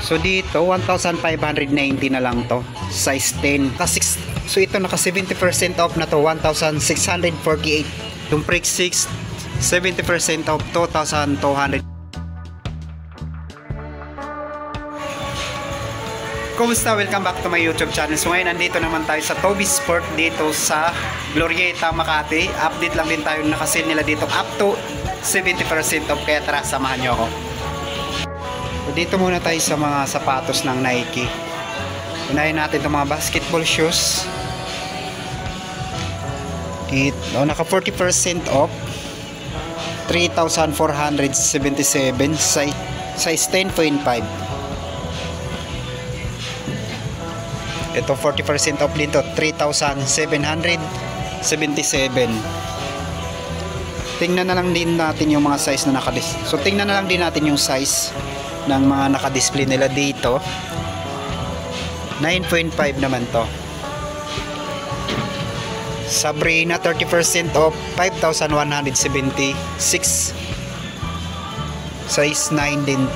So dito 1,590 na lang to, size 10. So ito naka 70% off na to, 1,648. Yung Freak 6 70% off, 2,200. Kumusta? Welcome back to my YouTube channel. So ngayon nandito naman tayo sa Toby Sport dito sa Glorieta, Makati. Update lang din tayo, naka-sale nila dito up to 70% off, kaya tara samahan nyo ako. So dito muna tayo sa mga sapatos ng Nike. Unahin natin itong mga basketball shoes. Dito, naka 40% off, 3,477, size 10.5. Ito 40% off dito, 3,777. Tingnan na lang din natin yung mga size na So tingnan na lang din natin yung size ng mga naka-display nila dito. 9.5 naman to. Sabrina 30% off, 5,176, size 9 din.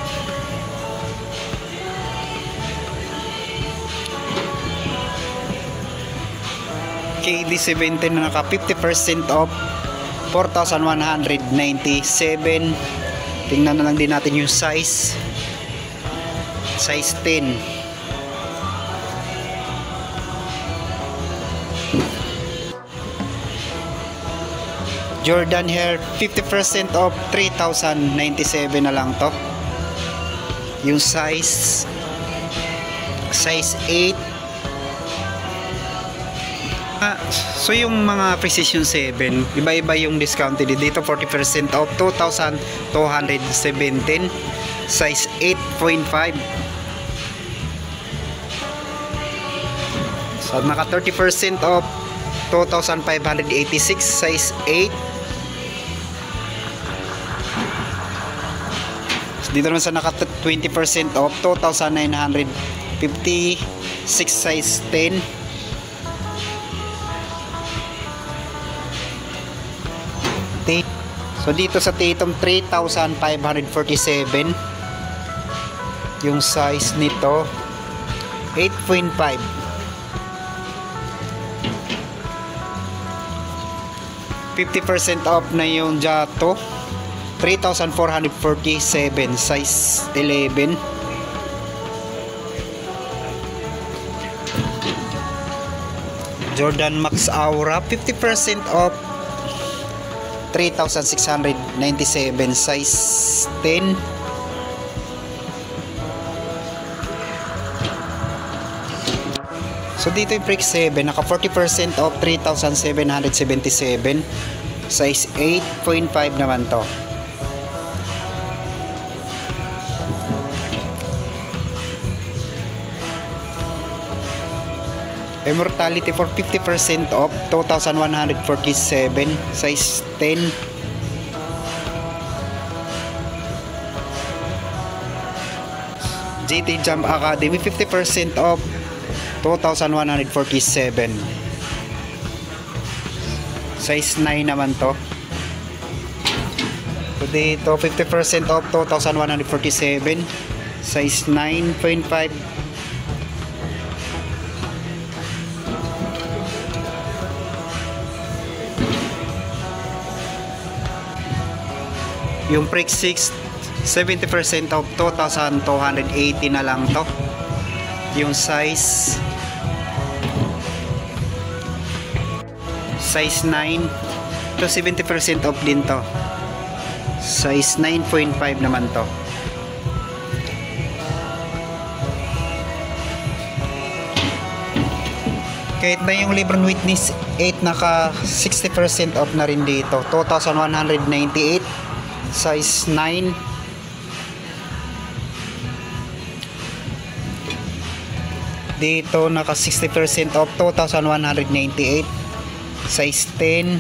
KD17 na naka 50% off, 4,197. Tingnan na lang din natin yung size 10. Jordan Hair 50% off, 3,097 na lang to. Yung size 8. So yung mga Precision 7, iba-iba yung discounted dito. 40% off, 2,217, size 8.5. So naka 30% off, 2,586, size 8. So dito naman sa naka 20% off, 2,956, size 10. So dito sa Tatum 3,547, yung size nito 8.5. %50 off na yung Jato, 3,447, size 11. Jordan Max Aura 50% off, 3,697, size 10. So dito yung Freak 7, naka 40% off, 3,777, size 8.5 naman to. Immortality for 50% off, 2,147, size 10. GT Jump Academy 50% off, 2,147, size 9 naman to. So dito 50% off, 2,147, size 9.5. Yung Freak 6 70% off, 2,280 na lang to. Yung size 9 to 70% off din to, size 9.5 naman to. Kahit na yung Lebron Witness 8 naka 60% off na rin dito, 2,198, size 9. Dito naka 60% off, 2,198, size 10.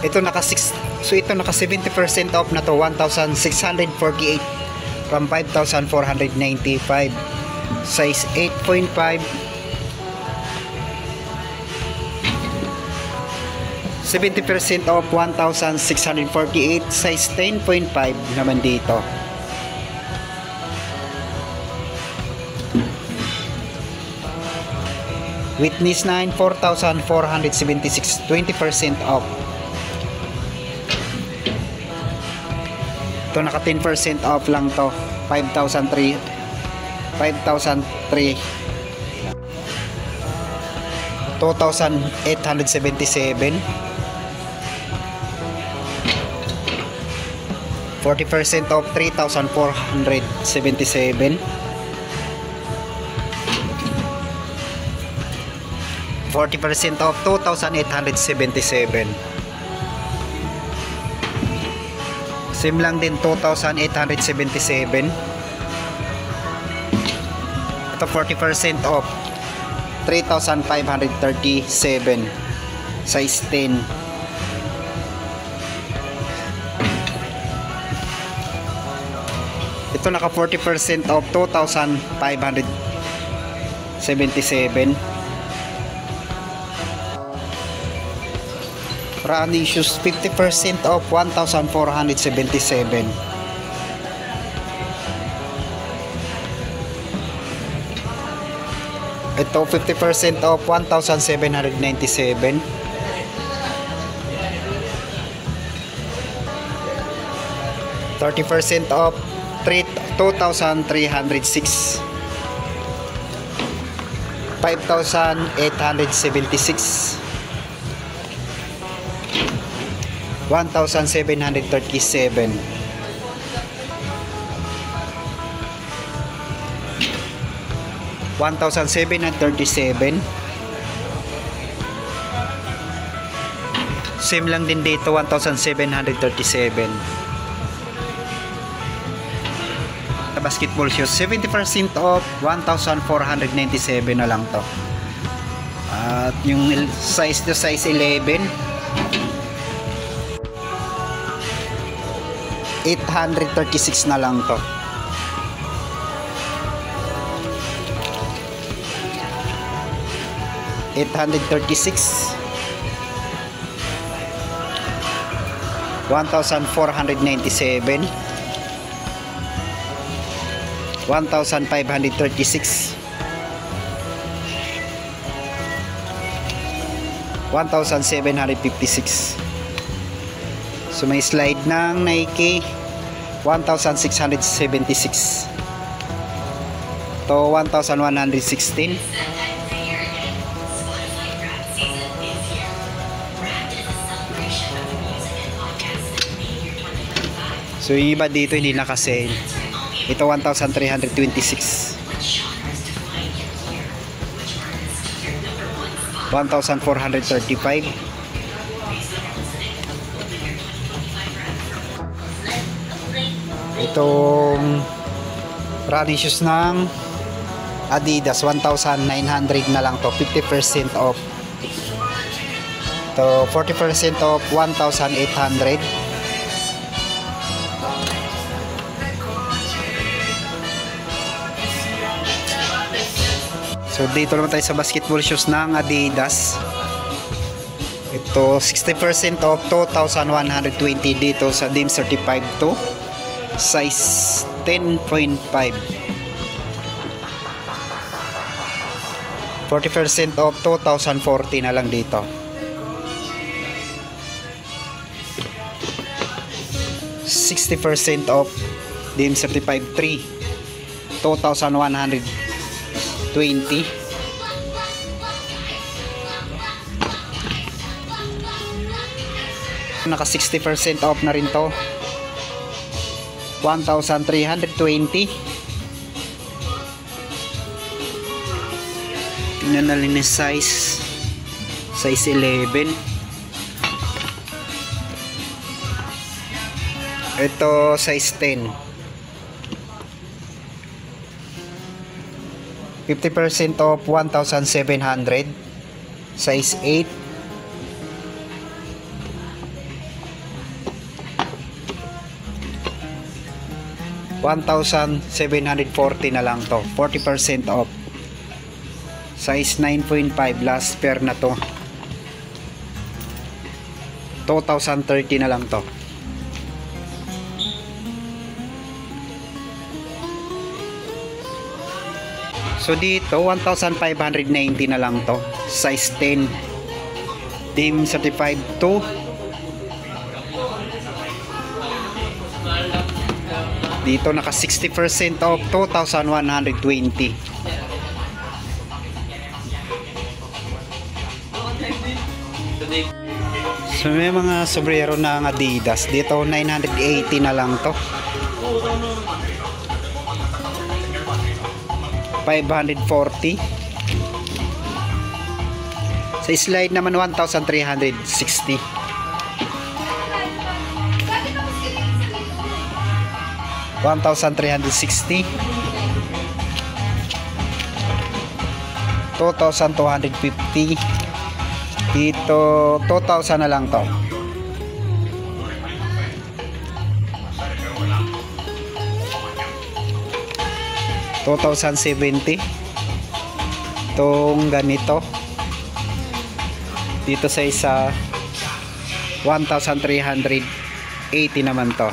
Ito naka 70% off na to, 1,648 from 5,495, size 8.5. 70% off 1,648, size 10.5 naman dito. Witness 9, 4,476, 20% off. Ito naka 10% off lang to, 5,003, 2,877. 40% off 3,477. 40% off 2,877. Same lang din 2,877. Ito 40% off 3,537, size 10. Ito naka 40% off 2,577. Running shoes 50% off 1,477. Ito 50% off 1,797. %30 off 2,306. 5,876. 1,737. 1,737. Same lang din dito 1,737. Basketball shoes 70% off 1,497 na lang to. At yung size to size 11 836 na lang to. $836, 1,497, 1,536, 1,756. So may slide ng Nike 1,676 to 1,116. So yung iba dito hindi naka-sale. Ito 1,326, 1,435, itong running shoes ng Adidas 1,900 na lang to, 50% off. Ito 40% off 1,800. So dito naman tayo sa basketball shoes ng Adidas. Ito 60% off 2,120 dito sa DIM certified to, size 10.5. 40% off 2,040 na lang dito. %60 off DIM certified 3, 2,120. Naka 60% off na rin to, 1,320. Tingnan na rin yung size 11. Ito size 10. 50% off 1,700, size 8. $1,740 na lang to, 40% off, size 9.5, last pair na to. 2,030 na lang to. So dito 1,590 na lang to, size 10, DIM certified 2. Dito naka 60% off, 2,120. So may mga sombrero na Adidas dito, 980 na lang to, 540. Sa slide naman 1,360. $1,360, 2,250. Dito 2,000 na lang to. $2,070. Itong ganito dito sa isa 1,380 naman to.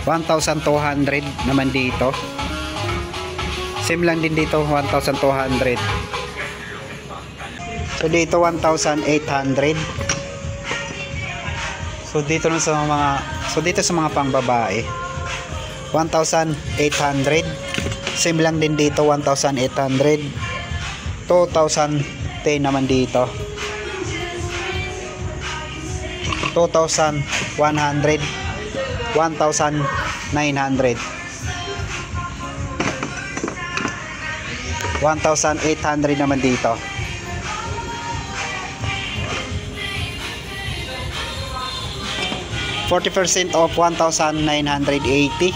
$1,200 naman dito. Same lang din dito, 1,200. So dito 1,800. So dito na sa mga pangbabae 1,800. Same lang din dito, 1,800. 2,010 naman dito. 2,100. 1,900. 1,800 naman dito. %40 off, 1,980.